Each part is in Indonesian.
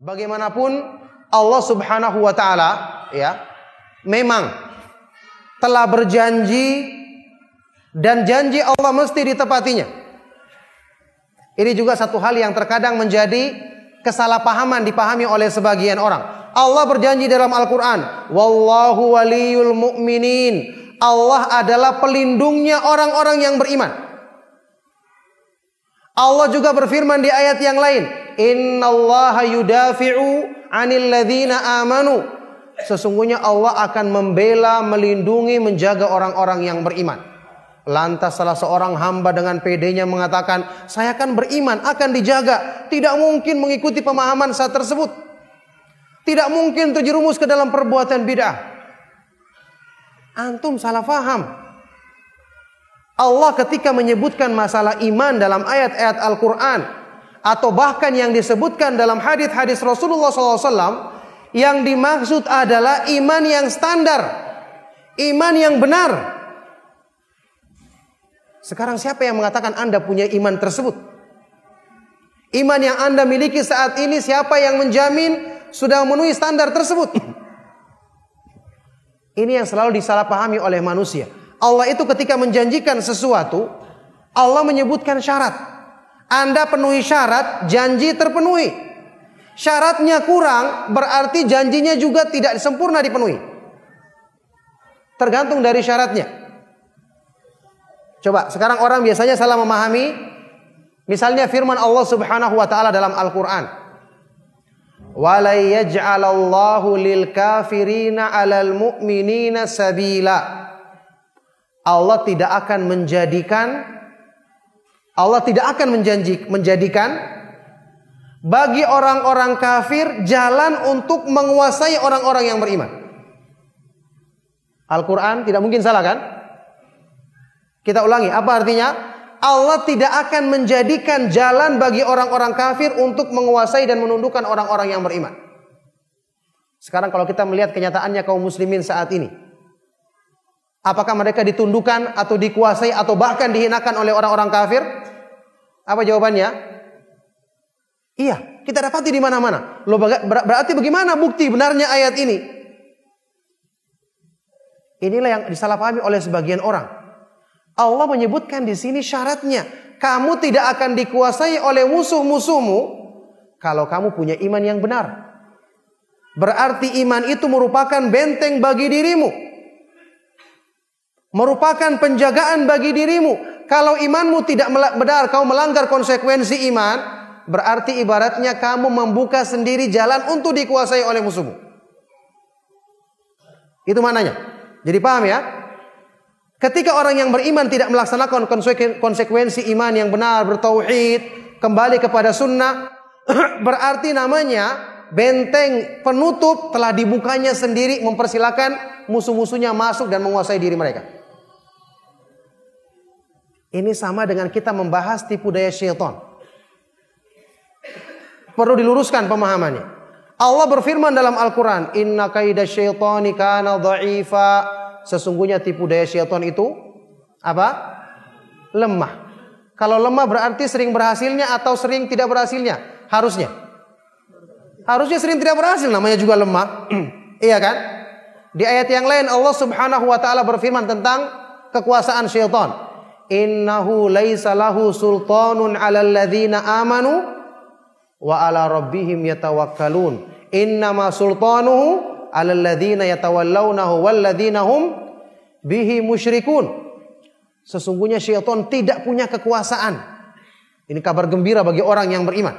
Bagaimanapun Allah Subhanahu wa taala ya memang telah berjanji dan janji Allah mesti ditepatinya. Ini juga satu hal yang terkadang menjadi kesalahpahaman dipahami oleh sebagian orang. Allah berjanji dalam Al-Qur'an, wallahu waliyul mu'minin. Allah adalah pelindungnya orang-orang yang beriman. Allah juga berfirman di ayat yang lain, innallaha yudafi'u 'anil ladzina amanu. Sesungguhnya Allah akan membela, melindungi, menjaga orang-orang yang beriman. Lantas salah seorang hamba dengan pedenya mengatakan, saya akan beriman, akan dijaga. Tidak mungkin mengikuti pemahaman saat tersebut. Tidak mungkin terjerumus ke dalam perbuatan bid'ah. Antum salah faham. Allah ketika menyebutkan masalah iman dalam ayat-ayat Al-Quran, atau bahkan yang disebutkan dalam hadis-hadis Rasulullah SAW, yang dimaksud adalah iman yang standar, iman yang benar. Sekarang siapa yang mengatakan Anda punya iman tersebut? Iman yang Anda miliki saat ini, siapa yang menjamin sudah memenuhi standar tersebut? Ini yang selalu disalahpahami oleh manusia. Allah itu ketika menjanjikan sesuatu, Allah menyebutkan syarat. Anda penuhi syarat, janji terpenuhi. Syaratnya kurang, berarti janjinya juga tidak sempurna dipenuhi. Tergantung dari syaratnya. Coba, sekarang orang biasanya salah memahami. Misalnya firman Allah Subhanahu wa taala dalam Al-Qur'an, "Wa la yaj'alallahu lil kafirina 'alal mu'minina sabila." Allah tidak akan menjadikan bagi orang-orang kafir jalan untuk menguasai orang-orang yang beriman. Al-Quran tidak mungkin salah kan? Kita ulangi, apa artinya? Allah tidak akan menjadikan jalan bagi orang-orang kafir untuk menguasai dan menundukkan orang-orang yang beriman. Sekarang kalau kita melihat kenyataannya kaum muslimin saat ini, apakah mereka ditundukkan atau dikuasai atau bahkan dihinakan oleh orang-orang kafir? Apa jawabannya? Iya, kita dapati di mana-mana. Loh, berarti bagaimana bukti benarnya ayat ini? Inilah yang disalahpahami oleh sebagian orang. Allah menyebutkan di sini syaratnya, kamu tidak akan dikuasai oleh musuh-musuhmu kalau kamu punya iman yang benar. Berarti iman itu merupakan benteng bagi dirimu, merupakan penjagaan bagi dirimu. Kalau imanmu tidak benar, kau melanggar konsekuensi iman, berarti ibaratnya kamu membuka sendiri jalan untuk dikuasai oleh musuhmu. Itu maknanya. Jadi paham ya? Ketika orang yang beriman tidak melaksanakan konsekuensi iman yang benar, bertauhid, kembali kepada sunnah, berarti namanya benteng penutup telah dibukanya sendiri, mempersilakan musuh-musuhnya masuk dan menguasai diri mereka. Ini sama dengan kita membahas tipu daya syaitan. Perlu diluruskan pemahamannya. Allah berfirman dalam Al-Quran, inna kaida syaitani kana dha'ifa. Sesungguhnya tipu daya syaitan itu apa? Lemah. Kalau lemah berarti sering berhasilnya atau sering tidak berhasilnya? Harusnya sering tidak berhasil, namanya juga lemah. Iya kan? Di ayat yang lain Allah Subhanahu wa taala berfirman tentang kekuasaan syaitan. Innahu laisa lahu sultanun 'alal ladzina amanu wa 'ala rabbihim yatawakkalun. Innama sultanuhu 'alal ladzina yatawallawnahu wal ladzina hum bihi musyrikun. Sesungguhnya syaitan tidak punya kekuasaan. Ini kabar gembira bagi orang yang beriman.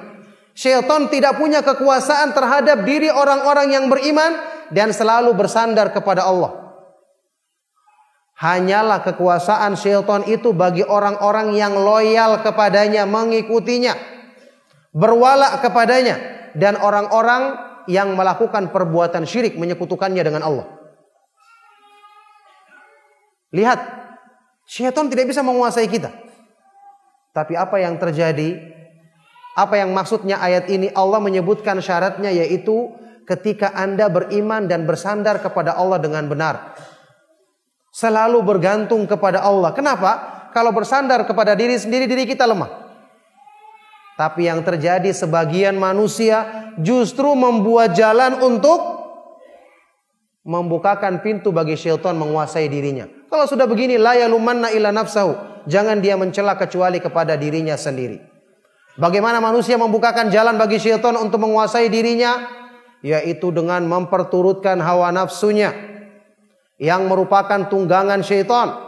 Syaitan tidak punya kekuasaan terhadap diri orang-orang yang beriman dan selalu bersandar kepada Allah. Hanyalah kekuasaan syaitan itu bagi orang-orang yang loyal kepadanya, mengikutinya, berwala kepadanya, dan orang-orang yang melakukan perbuatan syirik, menyekutukannya dengan Allah. Lihat, syaitan tidak bisa menguasai kita. Tapi apa yang terjadi? Apa yang maksudnya ayat ini? Allah menyebutkan syaratnya, yaitu ketika Anda beriman dan bersandar kepada Allah dengan benar, selalu bergantung kepada Allah. Kenapa? Kalau bersandar kepada diri sendiri, diri kita lemah. Tapi yang terjadi sebagian manusia justru membuat jalan untuk membukakan pintu bagi syaitan menguasai dirinya. Kalau sudah begini, la yalumanna illa nafsahu. Jangan dia mencela kecuali kepada dirinya sendiri. Bagaimana manusia membukakan jalan bagi syaitan untuk menguasai dirinya? Yaitu dengan memperturutkan hawa nafsunya, yang merupakan tunggangan syaitan.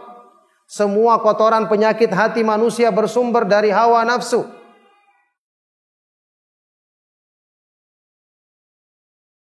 Semua kotoran penyakit hati manusia bersumber dari hawa nafsu.